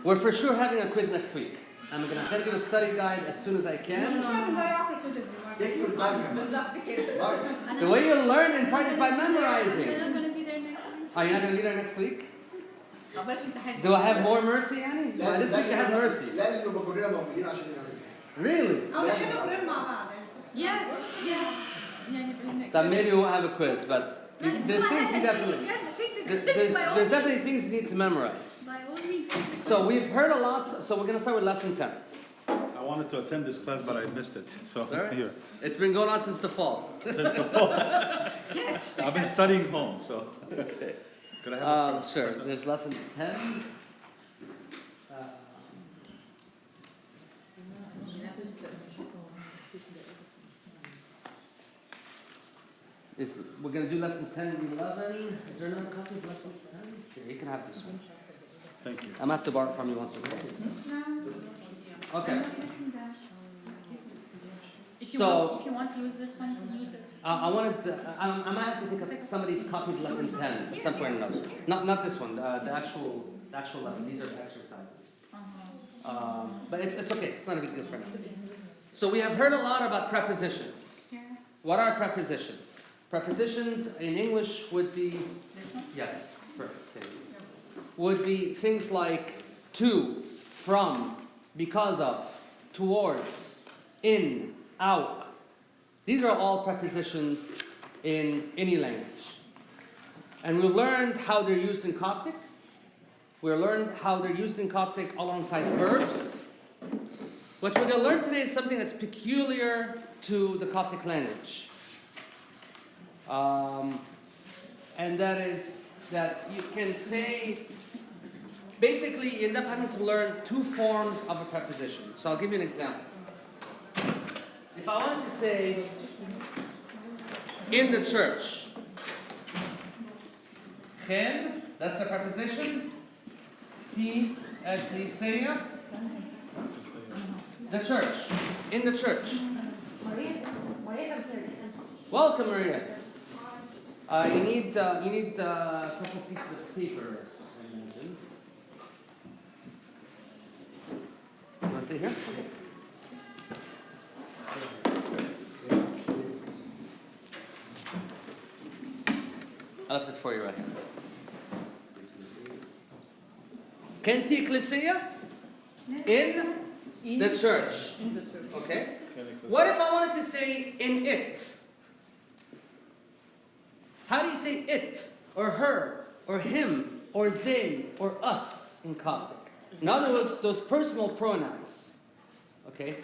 We're for sure having a quiz next week. I'm going to send you the study guide as soon as I can. The way you learn in part is by memorizing. You're not going to be there next week? Are you not going to be there next week? Do I have more mercy, Annie? Well, this week I have mercy. Really? Yes. Then maybe we won't have a quiz, but there's things you definitely... There's definitely things you need to memorize. By all means. So we've heard a lot, so we're going to start with lesson 10. I wanted to attend this class, but I missed it. So Sorry? here. It's been going on since the fall. Since the fall. I've been studying home, so. Okay. Could I have Sure. There's lessons 10. We're going to do lessons 10 and 11. Is there another copy of lessons 10? Here, you can have this one. Thank you. I'm going to have to borrow it from you once or twice. Okay. If you want to use this one, you can use it. I might have to take some of these copies of lesson 10 at some point or another. Not this one, the actual lesson. These are the exercises. But it's okay. It's not a big deal for now. So we have heard a lot about prepositions. What are prepositions? Prepositions in English would be, yes, perfect. Would be things like to, from, because of, towards, in, out. These are all prepositions in any language. And we've learned how they're used in Coptic. We've learned how they're used in Coptic alongside verbs. What we're going to learn today is something that's peculiar to the Coptic language. And that is that you can say, basically you end up having to learn two forms of a preposition. So I'll give you an example. If I wanted to say, in the church, chen, that's the preposition, ti, ecclesia, the church, in the church. Welcome, Maria. You need a couple pieces of paper, I imagine. You want to sit here? I left it for you right here. Kenti ecclesia? In the church. Okay? What if I wanted to say in it? How do you say it, or her, or him, or they, or us in Coptic? In other words, those personal pronouns. Okay?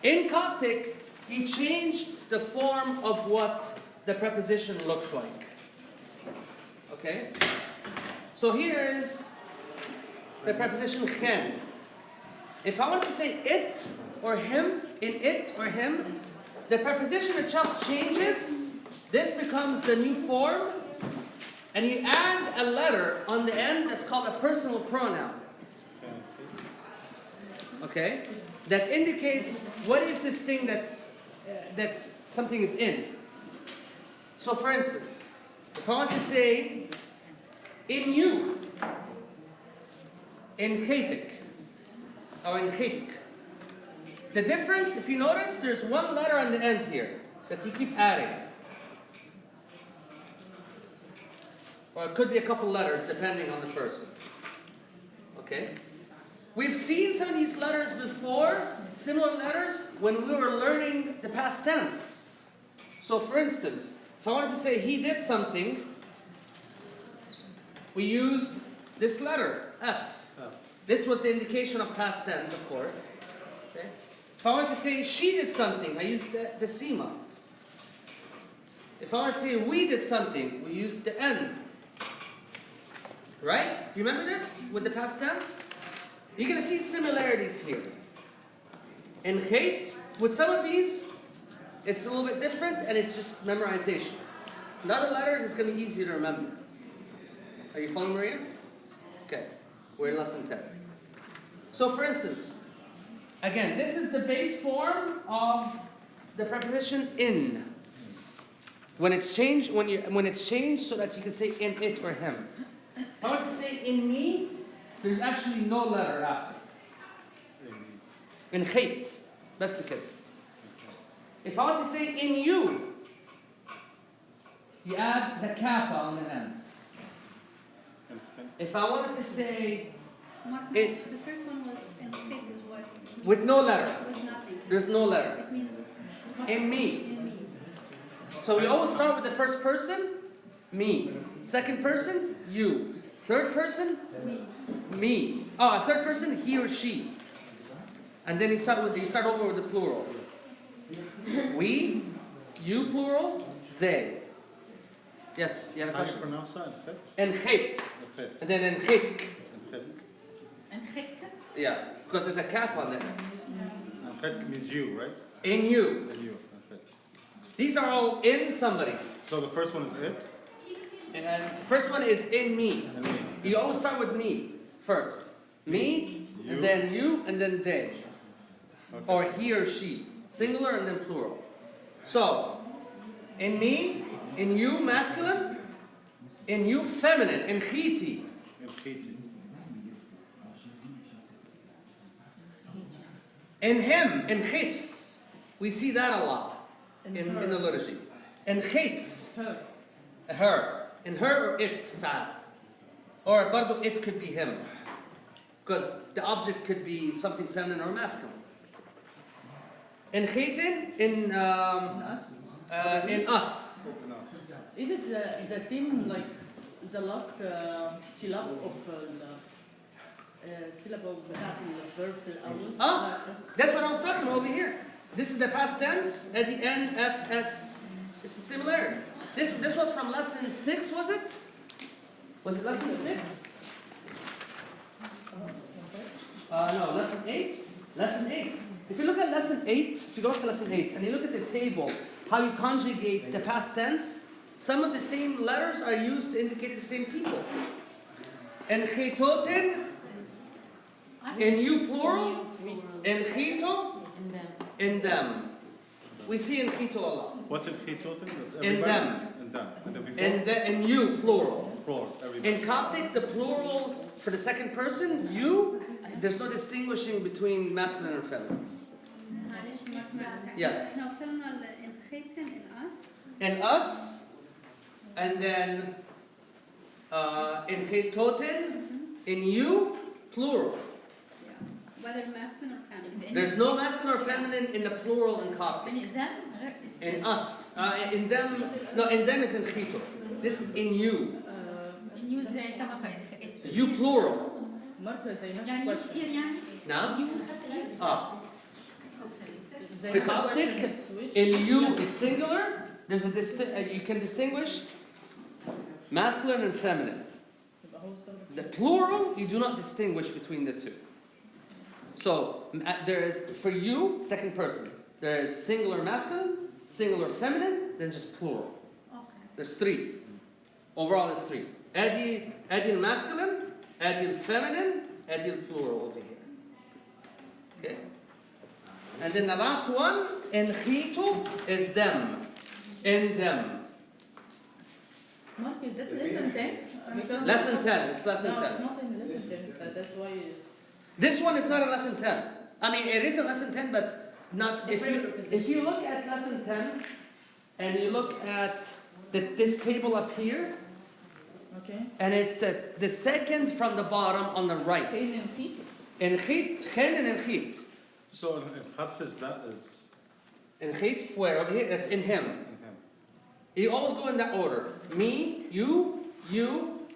In Coptic, he changed the form of what the preposition looks like. Okay? So here is the preposition chen. If I want to say it, or him, in it, or him, the preposition itself changes. This becomes the new form, and you add a letter on the end that's called a personal pronoun. Okay? That indicates what is this thing that something is in. So for instance, if I want to say in you, in chetik, or in chetik, the difference, if you notice, there's one letter on the end here that you keep adding. Or it could be a couple letters depending on the person. Okay? We've seen some of these letters before, similar letters, when we were learning the past tense. So for instance, if I wanted to say he did something, we used this letter, F. This was the indication of past tense, of course. Okay? If I wanted to say she did something, I used the sima. If I wanted to say we did something, we used the N. Right? Do you remember this with the past tense? You're going to see similarities here. In hate, with some of these, it's a little bit different and it's just memorization. In other letters, it's going to be easy to remember. Are you following, Maria? Okay. We're in lesson 10. So for instance, again, this is the base form of the preposition in. When it's changed, when it's changed so that you can say in it or him. If I want to say in me, there's actually no letter after. In khayt. بس كده. If I want to say in you, you add the kappa on the end. If I wanted to say it The first one was in fig was what? with no letter, Was nothing. there's no letter. It means In me. in me. So we always start with the first person, me. Second person, you. Third person, me. Oh, a third person, he or she. And then you start over with the plural. We, you plural, they. Yes, you have a How do you question? pronounce that? And khayt. And then in khayk. And khikka? Yeah, because there's a cap on there. And chet means you, right? In you. And you. These are all in somebody. So the first one is it, And the first one is in me. and me. You always start with me first. Me, You. and then you, and then they. Okay. Or he or she. Singular and then plural. So, in me, in you, masculine. In you, feminine. In khiti. In Chiti. In him, in khitf. We see that a lot in the liturgy. In khits. Her. In her or it, sat. Or bardo, it could be him. Because the object could be something feminine or masculine. In khitin, in us. Is it the same like the last syllable of syllable بتاعت الverb في الأول؟ That's what I was talking about over here. This is the past tense at the end, FS. It's a similarity. This was from lesson 6, was it? Was it lesson 6? No, lesson 8. Lesson 8. If you look at lesson 8, if you go to lesson 8 and you look at the table, how you conjugate the past tense, some of the same letters are used to indicate the same people. In chitotin, in you plural, in chito, in them. We see in chito a lot. What's in Chitotin? That's In everybody? them. In them. And then before? In you plural. Plural. Everybody. In Coptic, the plural for the second person, you, there's no distinguishing between masculine and feminine. Yes. احنا وصلنا in khaytin in us. In us, and then in chitotin, in you, plural. Whether masculine or feminine. There's no masculine or feminine in the plural in Coptic. In us, in them, no, in them is in chito. This is in you. You plural. ماركو زي ما يعني question. كتير يعني Now, كتير. زي في ما Coptic, question switch. in you is singular. There's a you can distinguish masculine and feminine. يبقى هو استخدم The plural, you do not distinguish between the two. So there is, for you, second person. There is singular masculine, singular feminine, then just plural. Okay. There's 3. Overall, there's 3. Adil masculine, adil feminine, adil plural over here. Okay? And then the last one, enchito, is them. In them. Mark, is that lesson 10? Because Lesson 10. It's lesson No, 10. it's not in lesson 10. That's why. This one is not a lesson 10. I mean, it is a lesson 10, but not. If you look at lesson 10 and you look at this table up here, Okay. and it's the second from the bottom on the right. Kain and Khit. In khit, chen and in khit. So in Khatf is that is In khit, where? Over here, that's in him. in him. You always go in that order. Me, you,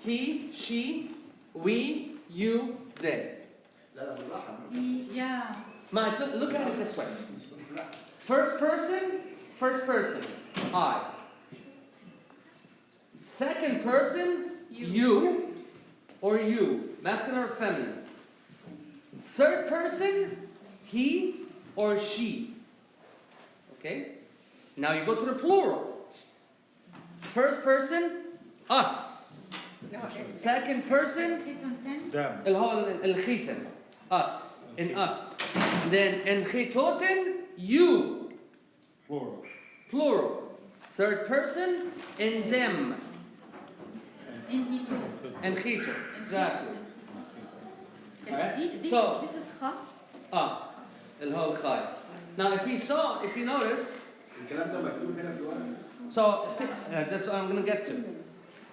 he, she, we, you, they. Yeah. Look at it this way. First person, I. Second person, you or you, masculine or feminine. Third person, he or she. Okay? Now you go to the plural. First person, us. Second person, Them. الخيتن, us, in us. Then enchitoten, you, Plural. plural. Third person, in them. In me too. Enchito, exactly. Alright? So, this is kha. الهاء الخاء. Now if you notice, الكلام ده مكتوب هنا في الورق. so that's what I'm going to get to.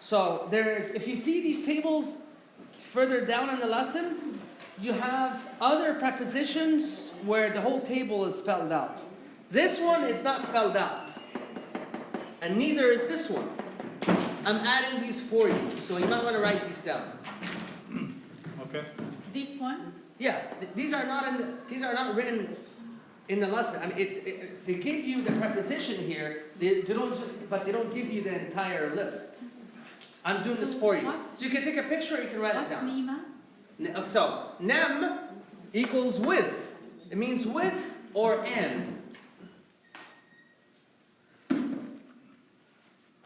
So if you see these tables further down in the lesson, you have other prepositions where the whole table is spelled out. This one is not spelled out. And neither is this one. I'm adding these for you, so you might want to write these down. Okay. These ones? Yeah, these are not written in the lesson. I mean, they give you the preposition here. They don't give you the entire list. I'm doing this for you, so you can take a picture or you can write it down. Nima. So nem equals with. It means with or and.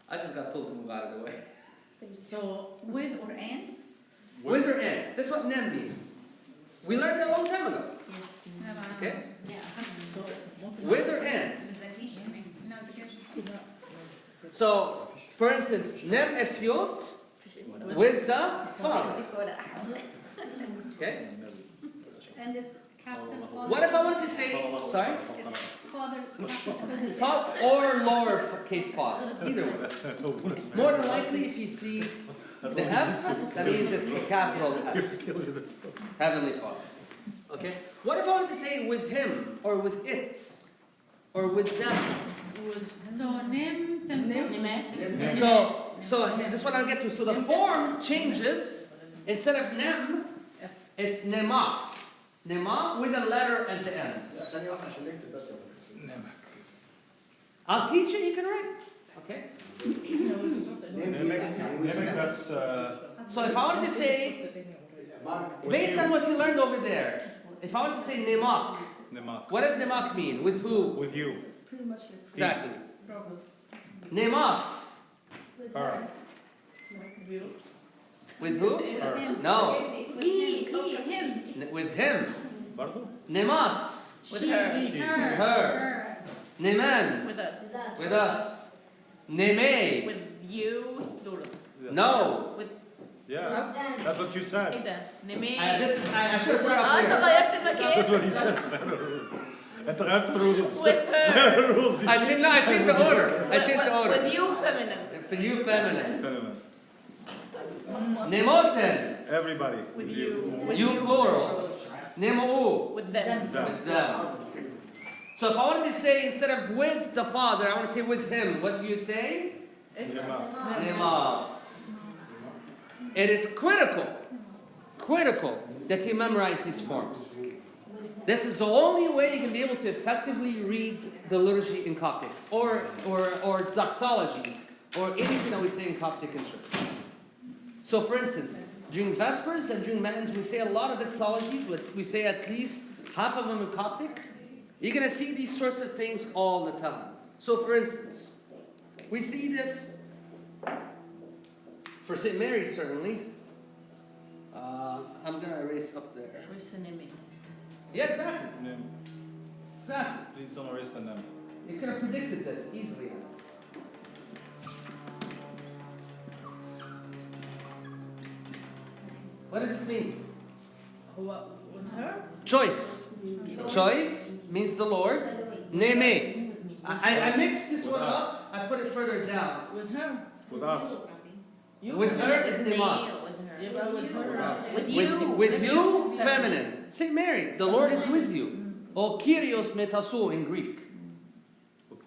I just got told to move out of the way. So, With or and? With or and. That's what nem means. We learned that a long time ago. Okay? With or and. So, for instance, nem efiot with the father. Okay? And it's capital father. What if I wanted to say, sorry? It's father, capital. Father or lower case father. Either way. More than likely, if you see the F, that means it's the capital F. Heavenly Father. Okay? What if I wanted to say with him, or with it, or with them? So nem. So this is what I'll get to. So the form changes. Instead of nem, it's nema. Nema with a letter at the end. ثانية واحدة عشان نكتب بس. I'll teach you, you can write. Okay? Nemek, that's So if I wanted to say, based on what you learned over there, if I wanted to say nemak, Nemak. what does nemak mean? With who? With you. Exactly. Nemaf. Her. With who? Her. No. Him. With him. Bardo? Nemas. with her. She. With her. Neman. With us. With us. Neme. With you. Plural. No. With Yeah. That's what you said. إيه نمي. I should have put it up أنت here. غيرت المكان. That's what he said. أنت غيرت rules. With her. rules. I changed the order. I changed the order. With you feminine. For you feminine. Feminine. Nemoten. Everybody. With you. You plural. Nemo. With them. With them. So if I wanted to say instead of with the father, I want to say with him. What do you say? Nemak. Nema. It is critical that you memorize these forms. This is the only way you can be able to effectively read the liturgy in Coptic, or doxologies, or anything that we say in Coptic in church. So for instance, during Vespers and during Matins, we say a lot of doxologies, we say at least half of them in Coptic. You're going to see these sorts of things all the time. So for instance, we see this for St. Mary, certainly. I'm going to erase up there. Yeah, exactly. Exactly. Please don't erase the name. You could have predicted this easily. What does this mean? What was her? Choice. Choice means the Lord. Neme. I mixed this one up. I put it further down. Was her? With us. You? With her is nemas. Yeah, but with her. With With you, feminine. Saint Mary, the Lord is with you. Or Kyrios metaso in Greek.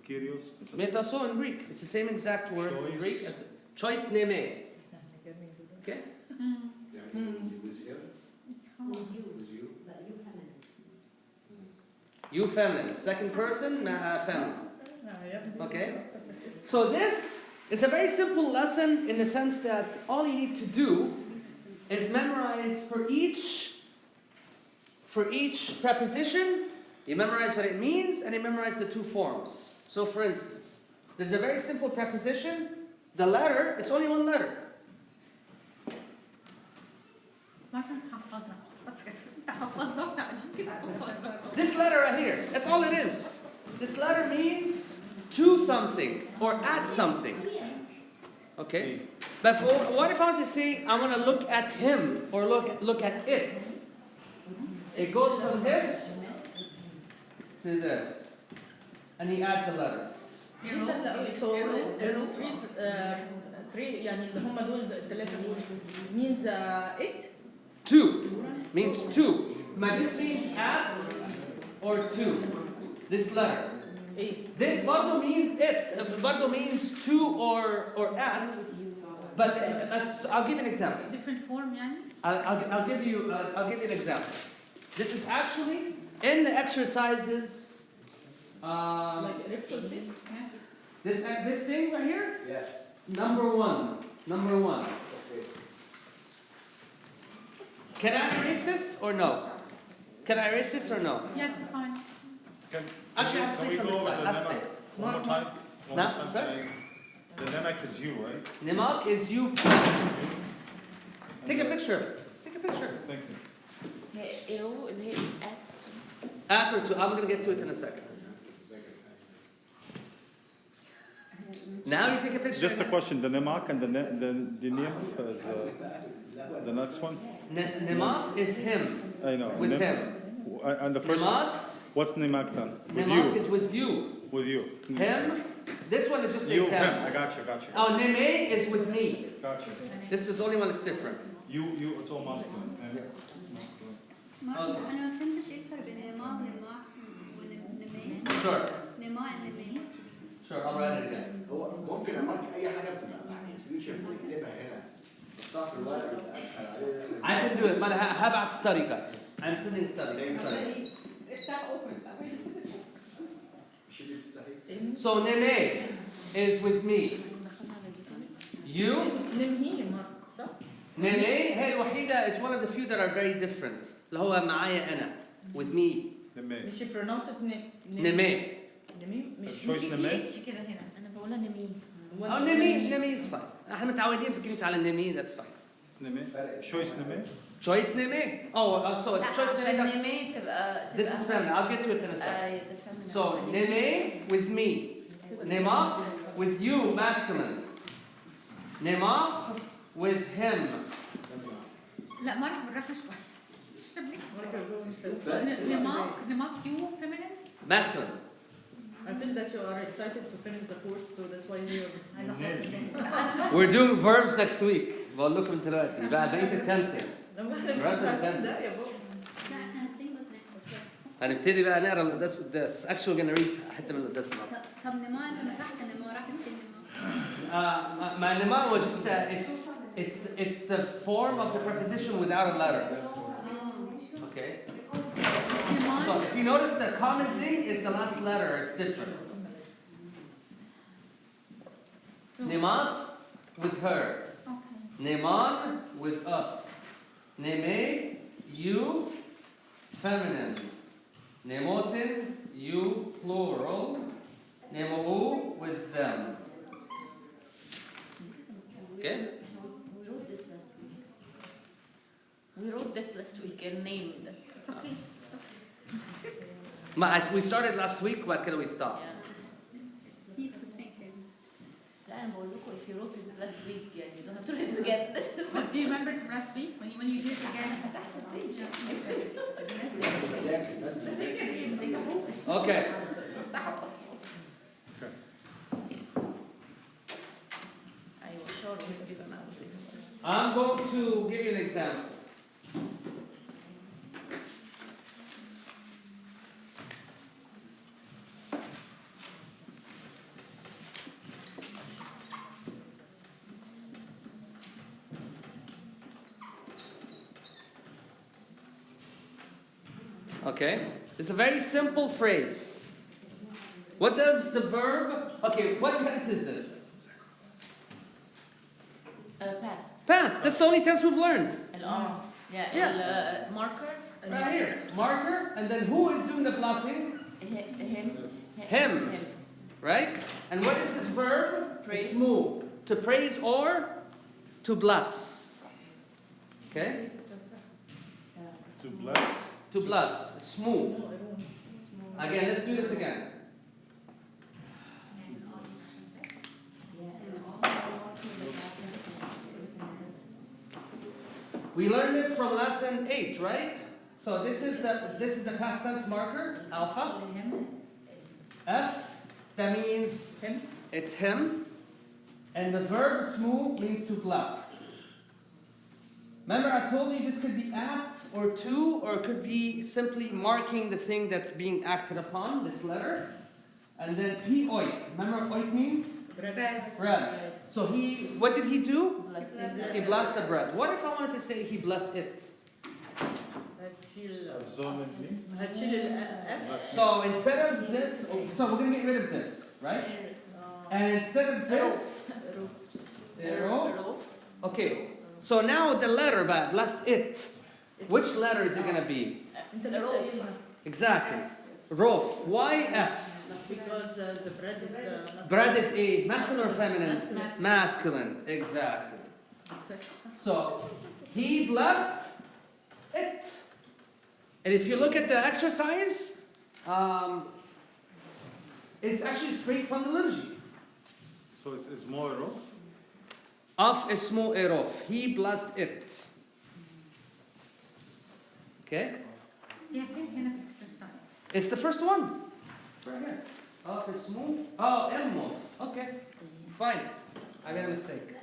Kyrios. Metaso in Greek. It's the same exact words in Choice. Greek as choice neme. Okay? You feminine. Second person, feminine. Okay? So this is a very simple lesson in the sense that all you need to do is memorize for each preposition, you memorize what it means, and you memorize the two forms. So for instance, there's a very simple preposition, the letter, it's only one letter. This letter right here, that's all it is. This letter means to something or at something. Okay? But what if I want to say I want to look at him or look at it? It goes from this to this. And you add the letters. So three يعني اللي هم دول الثلاثة دول means it. Two means two. Now this means at or two. This letter. This bardo means it. Bardo means to or at. But so I'll give you an example. different form يعني. I'll give you an example. This is actually in the exercises. Like ripple sit. This thing right here. Yes. Number one. Okay. Can I erase this or no? Can I erase this or no? Yes, it's fine. Actually, I have Can space we on go this over side. the I have Nemak space. one more time? One No, more time, sorry? The Nemak is you, right? Nimak is you. Take a picture of it. Take a picture. Thank you. At or two. I'm going to get to it in a second. Now you take a picture. Just a question, the Nemak and the Nymph is the next one? Nemaf is him. I know. With Nymph- him. And the first one? Nemas. What's Nemak then? With Nemak you. is with you. With you. Him. This one is just the You, him. example. I got you. Oh, Neme is with me. Got you. This is the only one that's different. You, it's all masculine. Yeah. ما Okay. أنا ما فهمتش إيه الفرق بين نما ونما ونمي. Sure. نما ونمي. Sure, I'll write it again. هو ممكن امارك اي حاجه بتبقى يعني فيوتشر نكتبها هنا نحطها في الورق يبقى اسهل علينا. I can do it, but how about study guys? I'm sitting studying. Study. مش اللي بتفتحي. So Neme is with me. You. نمهي مرة صح؟ Neme هي الوحيدة. It's one of the few that are very different. اللي هو معايا أنا. With me. Neme. مش pronounce it Neme. نمي مش Choice Neme? كده هنا. أنا بقولها نمي. أو Neme is fine. احنا متعودين في الكنيسة على Neme. That's fine. Neme. Choice Neme? Choice Neme. Oh, so choice عشان Neme. نمي تبقى This is feminine. I'll get to it in a second. So Neme with me. Nemaf with you, masculine. Nemaf with him. لا ما راح بالراحة شوي. نماك يو feminine. Masculine. I feel that you are excited to finish the course, so that's why you're عايزة أخلص. We're doing verbs next week. بقول لكم دلوقتي بقى بقية التنسز. لما احنا مش فاهمين ده يا بابا. لا أنا think was next week. هنبتدي بقى نقرا القداس. Actually we're gonna read حتة من القداس النهارده. طب نما أنت مسحت نما راح تكتب نما. My nema was just it's the form of the preposition without a letter. Okay. So if you notice, the common thing is the last letter. It's different. Nemas with her. Okay. Neman with us. Neme, you, feminine. Nemotin, you, plural. Nemohu, with them. Okay? We wrote this last week and named. It's okay. We started last week, but can we stop? He used to sing it. لا أنا بقول لكم if you wrote it last week يعني you don't have to read it again. This is But do you remember from last week when you did it again? فتحت البيج. ذاكر لازم تذاكر. Okay. أيوة sure we did an I'm going to give you an example. Okay? It's a very simple phrase. What does the verb... Okay, what tense is this? past. Past. That's the only tense we've learned. الآن. Yeah. Yeah. Marker. Right here. Marker. And then who is doing the blessing? Him. Right? And what is this verb? Praise. Smooth. To praise or to bless. Okay? To bless. To bless. Smooth. Again, let's do this again. We learned this from lesson 8, right? So this is the past tense marker, alpha. F, that means Him? it's him. And the verb smu means to bless. Remember I told you this could be at or to, or it could be simply marking the thing that's being acted upon, this letter. And then P oik. Remember what oik means? Bread. Bread. So what did he do? Blessed. He blessed the bread. What if I wanted to say he blessed it? So instead of this, so we're going to get rid of this, right? And instead of this, okay. So now the letter, blessed it. Which letter is it going to be? Exactly. Rof. Why F? Because the bread is... Bread is a masculine or feminine? Masculine. Exactly. So he blessed it. And if you look at the exercise, it's actually straight from the liturgy. So it's more rough? Af ismu erof. He blessed it. Okay? Yeah, هنا في exercise. It's the first one. Right here. Af ismu. Oh, elmof. Okay. Fine. I made a mistake.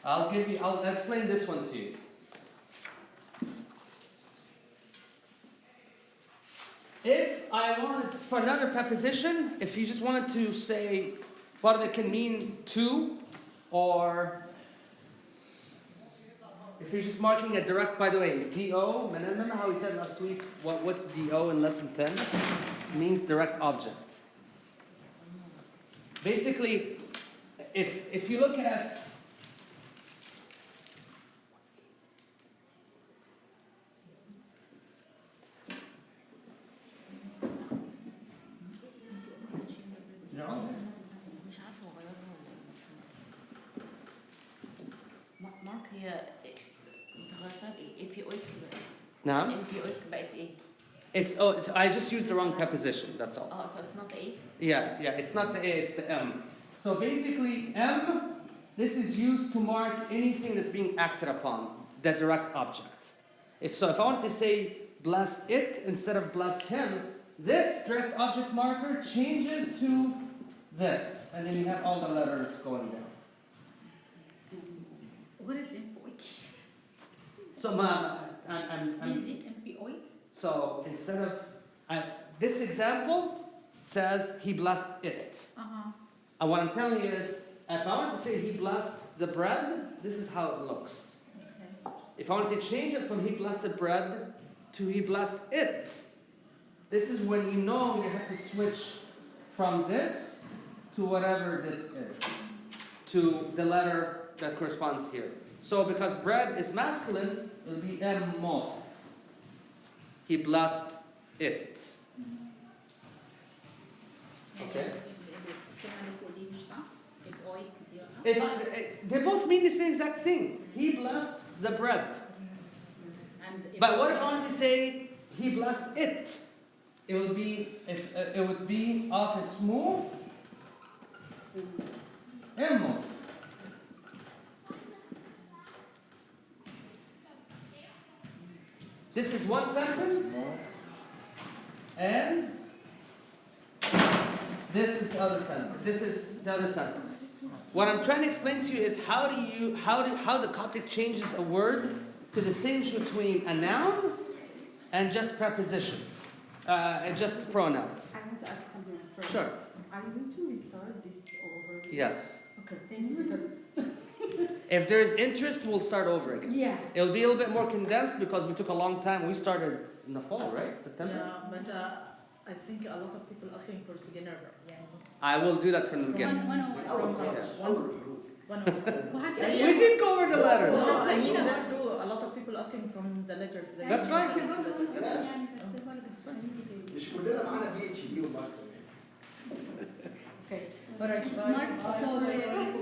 I'll explain this one to you. If I wanted, for another preposition, if you just wanted to say what it can mean to, or if you're just marking a direct, by the way, DO, and remember how we said last week, what's DO in lesson 10? It means direct object. Basically, if you look at مش عارفه هو غيرها ولا ايه. مارك هي انت غيرتها بايه؟ اي بي اويك now, اي بي اويك بقت ايه؟ I just used the wrong preposition, that's all. اه so it's not A. Yeah, it's not the A, it's the M. So basically, M, this is used to mark anything that's being acted upon, the direct object. If I wanted to say bless it instead of bless him, this direct object marker changes to this, and then you have all the letters going down. What is MPOIC? So MPOIC? so instead of this example says he blessed it. And what I'm telling you is, if I want to say he blessed the bread, this is how it looks. If I want to change it from he blessed the bread to he blessed it, this is when you know you have to switch from this to whatever this is, to the letter that corresponds here. So because bread is masculine, it will be mo. He blessed it. Okay? They both mean the same exact thing. He blessed the bread. But what if I want to say he blessed it? It would be of ismu emo. This is one sentence, and this is the other sentence. This is the other sentence. What I'm trying to explain to you is how the Coptic changes a word to distinguish between a noun and just prepositions, and just pronouns. I want to ask something first. Sure. Are you going to restart this all over again? Yes. Okay, thank you. Because If there's interest, we'll start over again. yeah. It'll be a little bit more condensed because we took a long time. We started in the fall, right? September? Yeah, but I think a lot of people asking for together. I will do that from the beginning. We did go over the letters. No, I mean that's true. A lot of people asking from the letters. That's fine. مش كلنا معانا PhD وماستر. Okay. Alright. So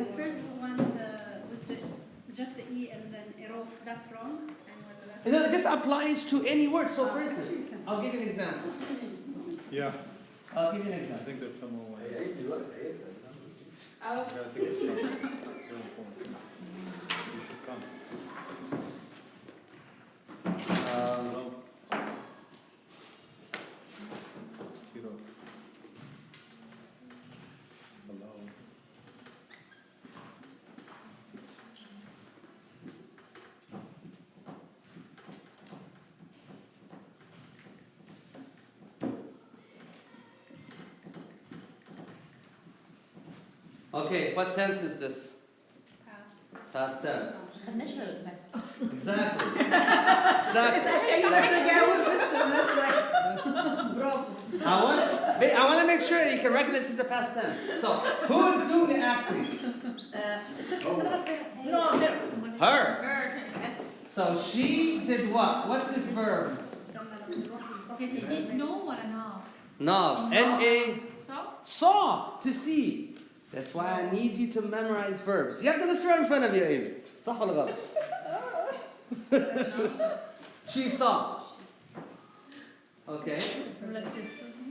the first one was just the E and then erof, that's wrong? And then this applies to any word. So for instance, I'll give you an example. Yeah, I'll give you an I example. think they're from away. هيعيد دلوقتي هيبدأ. Yeah, I think it's from. It's very important. You should come. Okay, what tense is this? Past tense. خدناش غير الباست اصلا. Exactly. برافو. I want to make sure you can recognize this is a past tense. So, who is doing the acting? No, Her. So she did what? What's this verb? No ولا now? Nav. N-A. So? Saw. To see. That's why I need you to memorize verbs. You have to listen right in front of you, Amy. صح ولا غلط? She saw. Okay.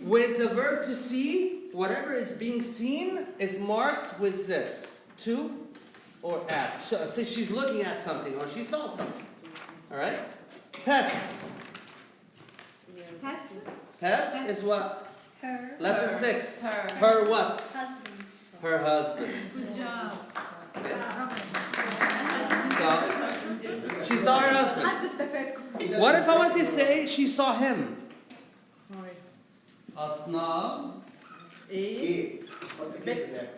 With the verb to see, whatever is being seen is marked with this. To or at. So she's looking at something or she saw something. Alright? Pes. Has Pes is what? her Lesson 6. Her. Her what? husband. Her husband. Good job. So, she saw her husband. What if I want to say she saw him? Asnab. ايه حط كده في الاخر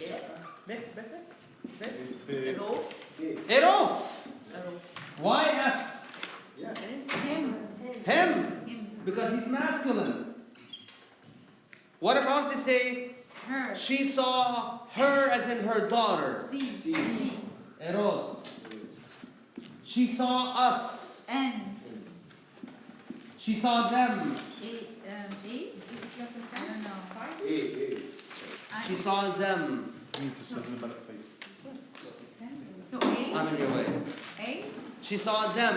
ايه بف بف بف الروف Erof. الروف Why F? Yeah. Him. Him. Him. Because he's masculine. What if I want to say Her. she saw her as in her daughter? See. Eros. She saw us. N. She saw them. A. I don't know. ايه ايه She saw them. So I'm in your way. A. She saw them.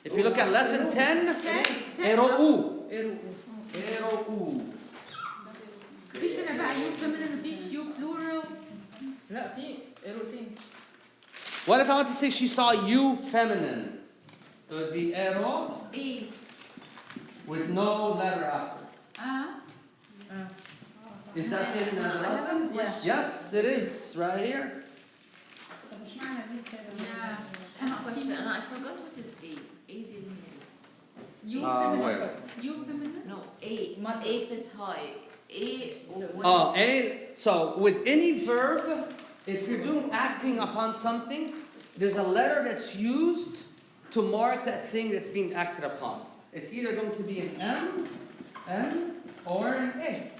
If you look at lesson 10, A. Erou. ايرو Erou. مفيش هنا بقى يو feminine مفيش يو plural. لا في ايرو تاني. What if I want to say she saw you feminine? It would be Ero A. with no letter after. Is that in the lesson? Yeah. Yes, it is right here. I have a question and I forgot what is A. A didn't You Where? feminine. You feminine. No, A. A is high. A. what Oh, is- A. So with any verb, if you're doing acting upon something, there's a letter that's used to mark that thing that's being acted upon. It's either going to be an M, N, or an A.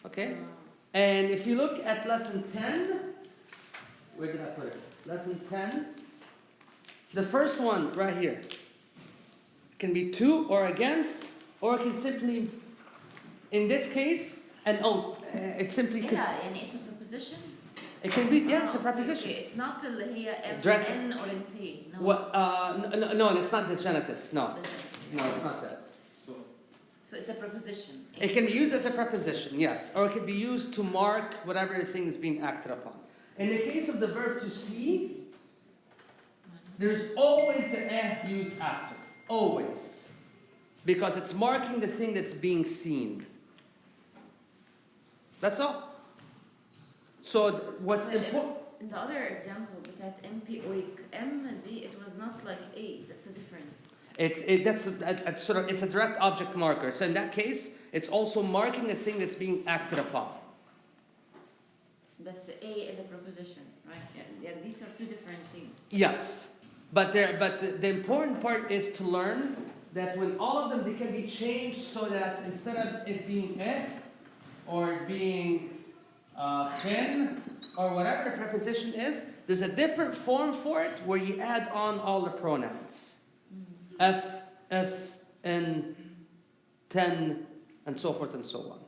Okay? And if you look at lesson 10, where did I put it? Lesson 10, the first one right here can be to or against, or it can simply, in this case, and it simply could, Yeah, and it's a preposition. it can be, yeah, it's a preposition. Okay, it's not اللي هي M Direct- N or N T. No. What, no, it's not the genitive, no, no, it's not that. So it's a preposition. It can be used as a preposition, yes, or it can be used to mark whatever thing is being acted upon. In the case of the verb to see, there's always the eh used after, always, because it's marking the thing that's being seen. That's all. So what's Well, important? In the other example, بتاعت MP M دي it was not like A. That's a different. That's sort of it's a direct object marker. So in that case, it's also marking a thing that's being acted upon. That's the A is a preposition, right? Yeah, these are two different things. Yes, but the important part is to learn that when all of them they can be changed so that instead of it being or it being chen or whatever the preposition is, there's a different form for it where you add on all the pronouns. F, S, N, ten, and so forth and so on.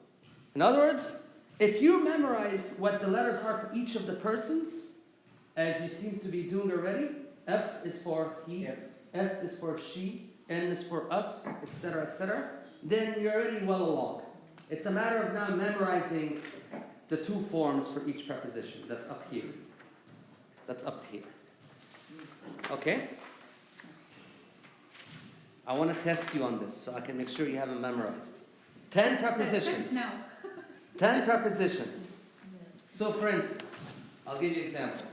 In other words, if you memorize what the letters are for each of the persons, as you seem to be doing already, F is for he, S is for she, N is for us, etc., etc., then you're already well along. It's a matter of now memorizing the two forms for each preposition. That's up here. That's up here. Okay? I want to test you on this so I can make sure you have it memorized. 10 prepositions. Now. 10 prepositions. So for instance, I'll give you examples.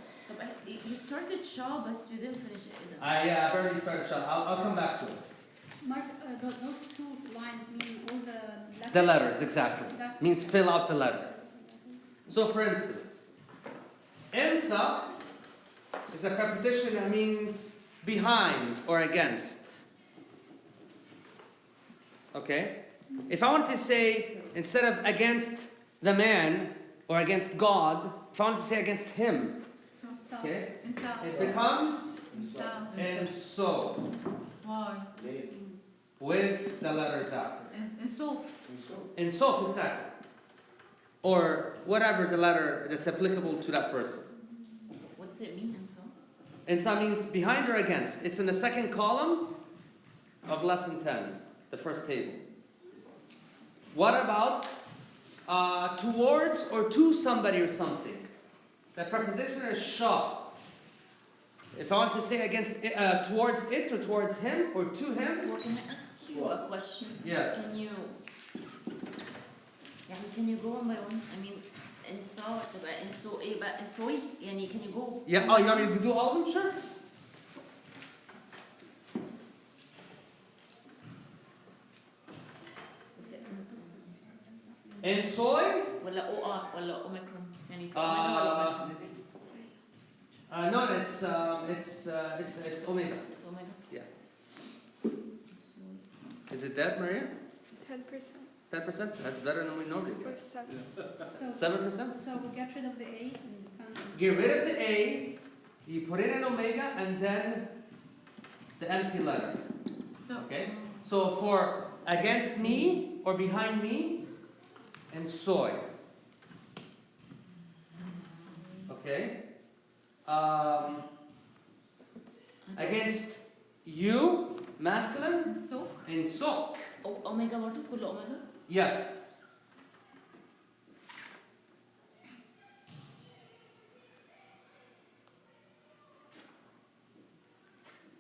You started Shaw, but you didn't finish it. I barely started shot. I'll come back to it. Mark, those two lines mean all the letters? The letters, exactly. That- Means fill out the letter. So for instance, ensa is a preposition that means behind or against. Okay? If I wanted to say, instead of against the man or against God, if I wanted to say against him, So, okay? inside. It becomes Inside. and so Why? with the letters after. And so. And so, exactly. Or whatever the letter that's applicable to that person. What does it mean and so? And so means behind or against. It's in the second column of lesson 10, the first table. What about towards or to somebody or something? The preposition is sha. If I want to say against towards it or towards him or to him, Well, can I ask you a question? Yes. Can you go one by one? I mean, in so تبقى in so ايه بقى in soy يعني can you go? yeah. Oh, you want me to do all of them? Sure. Is it And soy. ولا OR ولا omicron يعني omega ولا omicron? No, it's omega. It's omega. Yeah. Soy. Is it that, Maria? 10% 10%? That's better than we normally or get. 7. So, 7%? so we get rid of the A and become. Get rid of the A, you put in an omega, and then the empty letter. Okay? So for against me or behind me, and soy. Okay? Against you, masculine, So. and sok. Omega برضه كله omega. Yes.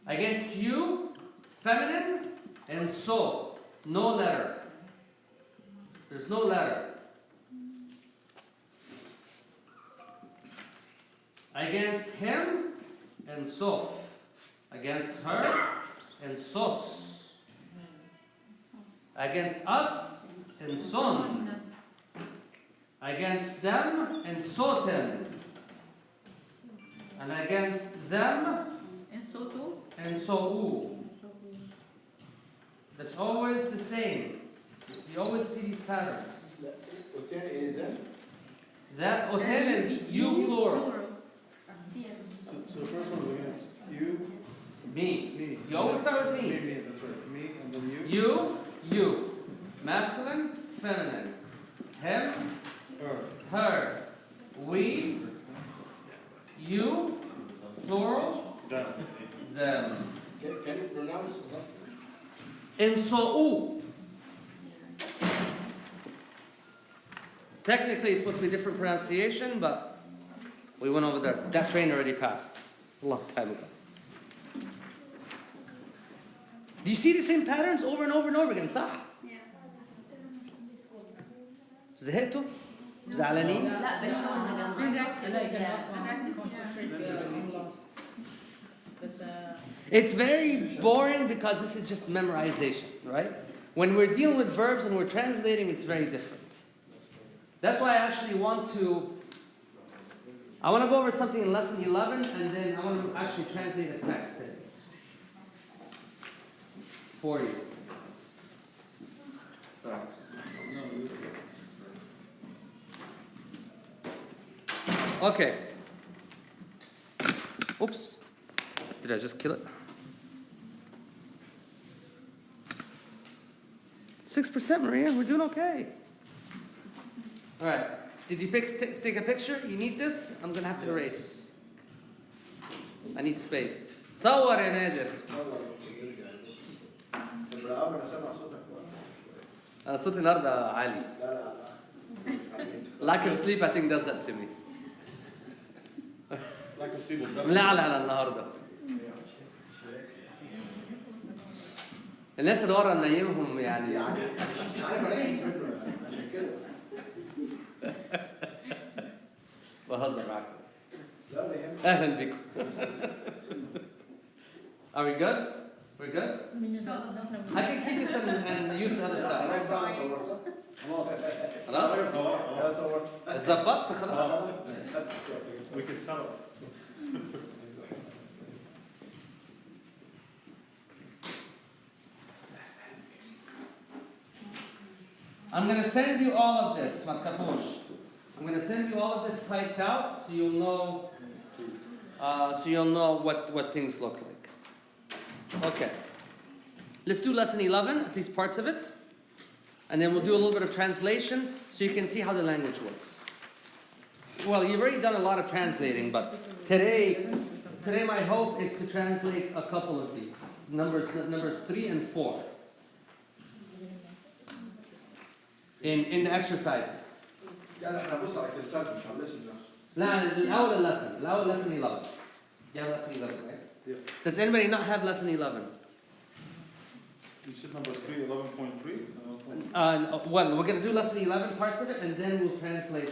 Against you, feminine, and so. No letter. There's no letter. Against him, and sof. Against her, and sos. Against us, and son. Against them, and soten. And against them, And so too. and so. That's always the same. You always see these patterns. والتاني ايه ازاي؟ That hotel is you plural. So the first one is against you, Me. me. You always start with me. Me, that's right. Me, and then you. You. Masculine, feminine. Him, Her. her. We, you, plural, Them. them. Can you pronounce the last And so. Technically, it's supposed to be a different pronunciation, but we went over there. That train already passed a long time ago. Do you see the same patterns over and over and over again? صح؟ Yeah. زهقتوا؟ زعلانين؟ لا بنحاول نجمع. Concentrate on last. بس It's very boring because this is just memorization, right? When we're dealing with verbs and we're translating, it's very different. That's why I actually want to go over something in lesson 11, and then I want to actually translate a text today for you. Sorry. Okay. Oops. Did I just kill it? 6%, Maria. We're doing okay. All right. Did you take a picture? You need this? I'm going to have to erase. I need space. صور يا نادر. صور بس يرجع يبص. بالرقم انا سامع صوتك كويس. أنا صوتي النهارده عالي. لا Lack of sleep, I think, does that to me. Lack of sleep. ملعلع أنا النهارده. الناس اللي ورا ننيمهم يعني. يعني مش عارف اركز منه عشان كده. بهزر معاكم. لا لا يهمك. أهلا بكم. Are we good? We're good? inshallah. I can keep this and use the other side. خلاص صورتها خلاص خلاص؟ يا صورت اتظبطت خلاص؟ We can sell it. I'm going to send you all of this, ما تخافوش. I'm going to send you all of this typed out so you'll know what things look like. Okay. Let's do lesson 11, at least parts of it. And then we'll do a little bit of translation so you can see how the language works. Well, you've already done a lot of translating, but today my hope is to translate a couple of these. Numbers 3 and 4. In the exercises. يعني احنا بص على الاكسرسايز مش هنلسن نفسه. لا الأول lesson 11. You have lesson 11, right? Yeah. Does anybody not have lesson 11? You said numbers 3, 11.3? Well, we're going to do lesson 11 parts of it, and then we'll translate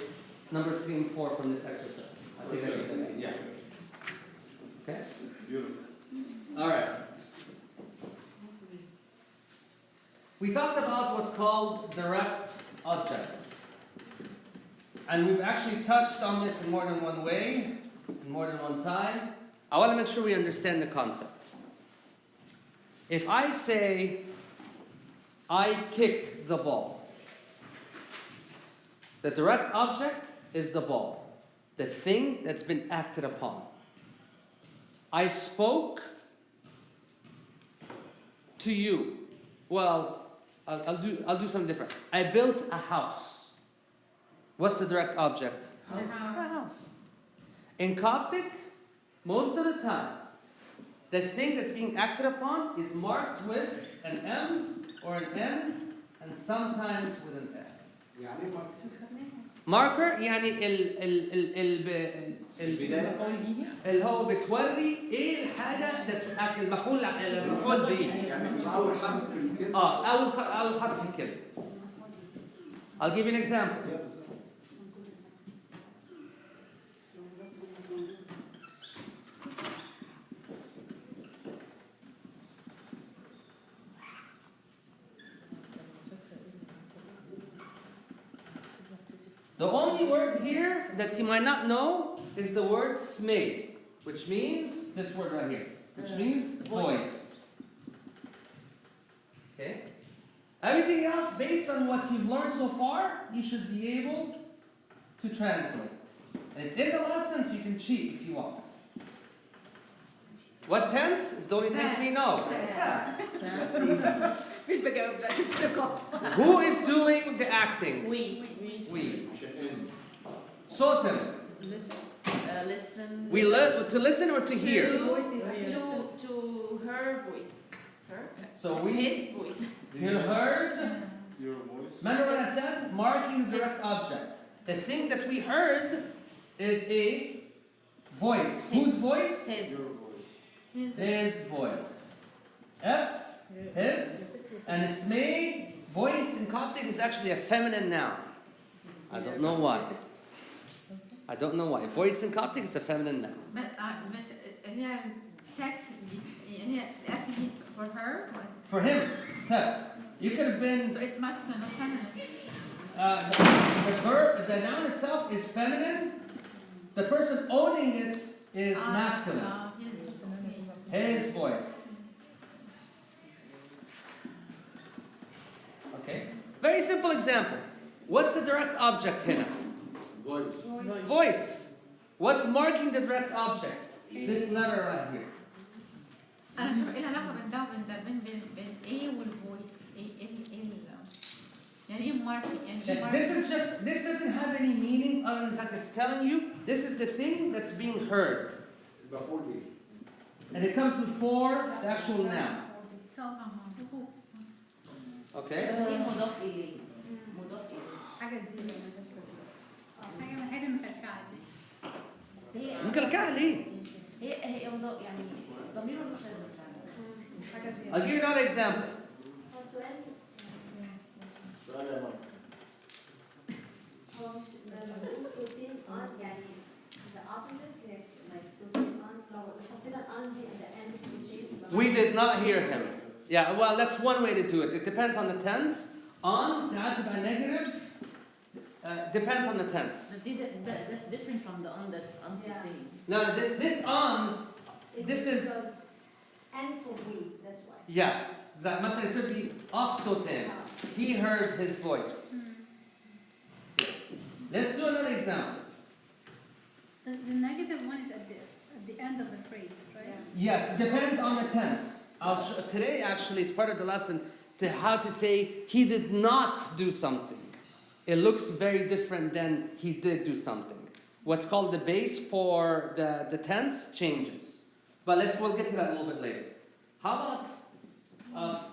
numbers 3 and 4 from this exercise. I think that's a good idea. Okay? Beautiful. All right. We talked about what's called direct objects. And we've actually touched on this in more than one way, in more than one time. I want to make sure we understand the concept. If I say, I kicked the ball, the direct object is the ball, the thing that's been acted upon. I spoke to you. Well, I'll do something different. I built a house. What's the direct object? House. A house. In Coptic, most of the time, the thing that's being acted upon is marked with an M or an N, and sometimes with an F. يعني Marker يعني البداية اللي هو بتوري ايه الحاجه المفعول به. يعني مش أول حرف في الكلمة. اول حرف في الكلمه. I'll give you an example. بالظبط. The only word here that you might not know is the word smay, which means this word right here, which means voice. Okay? Everything else, based on what you've learned so far, you should be able to translate. And it's in the lesson, so you can cheat if you want. What tense is the only tense we know? Who is doing the acting? We We. عشان Sotem. listen. We learn to listen or to hear. To her voice. Her. So we His voice. you heard. Your voice? Remember what I said? Marking the direct object. The thing that we heard is a voice. Whose voice? His. Your voice. His voice. F, his, and it's me. Voice in Coptic is actually a feminine noun. I don't know why. I don't know why. Voice in Coptic is a feminine noun. بس هي تك يعني F for her. For him, Tef. You could have been. So it's masculine or feminine. The verb, the noun itself is feminine. The person owning it is masculine. His voice. Okay. Very simple example. What's the direct object here? voice. Voice. What's marking the direct object? This letter right here. أنا شوف إيه العلاقة بين ده وبين ده بين إيه والفويس إيه يعني إيه ماركي يعني إيه ماركي. This doesn't have any meaning other than the fact it's telling you this is the thing that's being heard. المفعول به. And it comes before the actual noun. Okay? هي مضاف إليه. مضاف إليه. حاجة زيادة ملهاش لازمة. حاجة مكلكعة دي. هي مكلكعة ليه؟ هي مضاف يعني ضمير ملوش لازمة فعلا. حاجة زيادة. I'll give you another example. سؤال يا ماما. هو مش بنقول صوتين on يعني the opposite like صوتين on لو حطينا on دي at the end صوتين We did not hear him. Yeah, well, that's one way to do it. It depends on the tense. On, ساعات تبقى negative. Depends on the tense. That's different from the on that's uncertain. No, this on, this is, because and for we, that's why. yeah. That مثلا it could be off sotem. He heard his voice. Let's do another example. The negative one is at the end of the phrase, right? Yes, depends on the tense. Today, actually, it's part of the lesson to how to say he did not do something. It looks very different than he did do something. What's called the base for the tense changes. But we'll get to that a little bit later. How about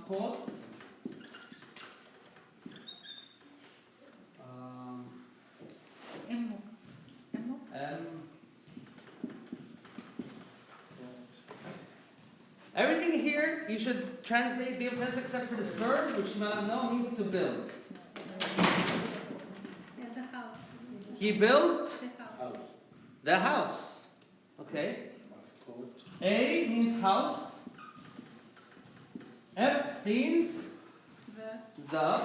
quote? امه Everything here you should translate, be able to translate except for this verb, which you might not know means to build. Yeah, the house. He built The house. the house. Okay. A means house. Ep means the.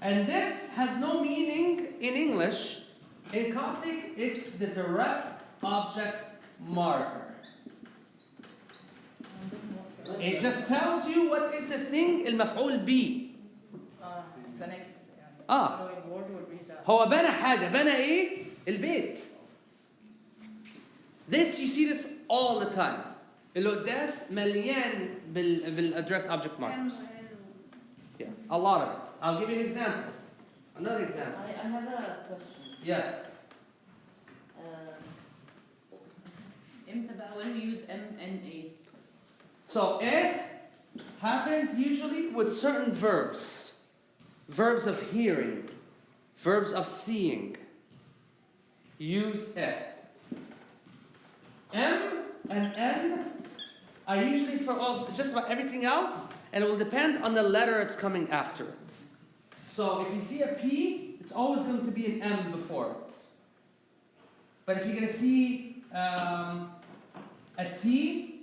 And this has no meaning in English. In Coptic, it's the direct object marker. It just tells you what is the thing المفعول به. The next. اه Word would be that. هو بنى حاجة بنى ايه؟ البيت. This you see this all the time. القداس مليان بالdirect object markers. Yeah, a lot of it. I'll give you an example. Another example. I have a question. Yes. امتى بقى when we use M and A? So happens usually with certain verbs. Verbs of hearing. Verbs of seeing. Use M and N are usually for just about everything else, and it will depend on the letter it's coming after it. So if you see a P, it's always going to be an M before it. But if you're going to see a T,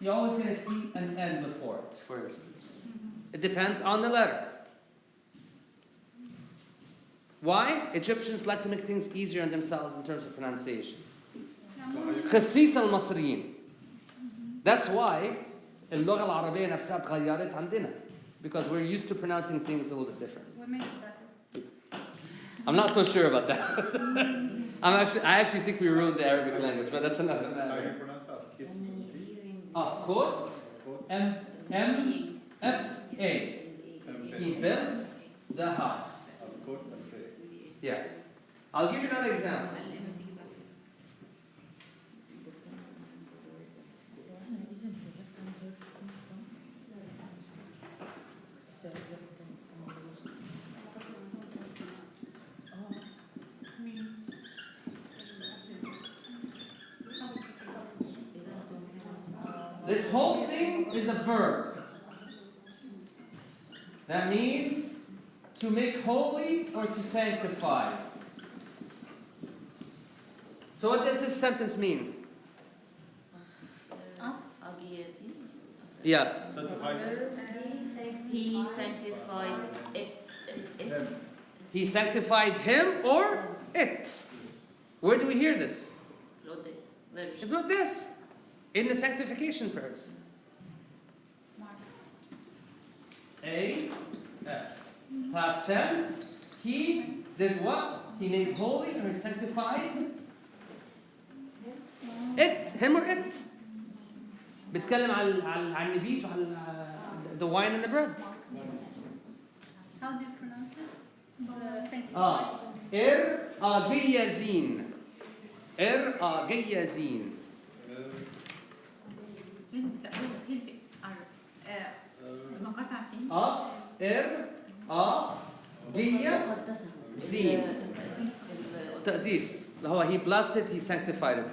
you're always going to see an N before it, for instance. It depends on the letter. Why? Egyptians like to make things easier on themselves in terms of pronunciation. خصيص المصريين. That's why اللغة العربية نفسها تغيرت عندنا. Because we're used to pronouncing things a little bit different. We make it better. I'm not so sure about that. I actually think we ruined the Arabic language, but that's another How matter. you pronounce that? Of course, M-M-F-A. He built the house. Yeah. I'll give you another example. This whole thing is a verb. That means to make holy or to sanctify. So what does this sentence mean? Yeah. He sanctified it. He sanctified him or it. Where do we hear this? It's not this. In the sanctification prayers. A, F. Past tense. He did what? He made holy or he sanctified it. Him or it. بتكلم على النبيذ وعلى the wine and the bread. How do you pronounce it? إرأجيزين. إرأجيزين. فين المقاطع فين؟ إرأجيزين. تقديس. هو he blessed it, he sanctified it.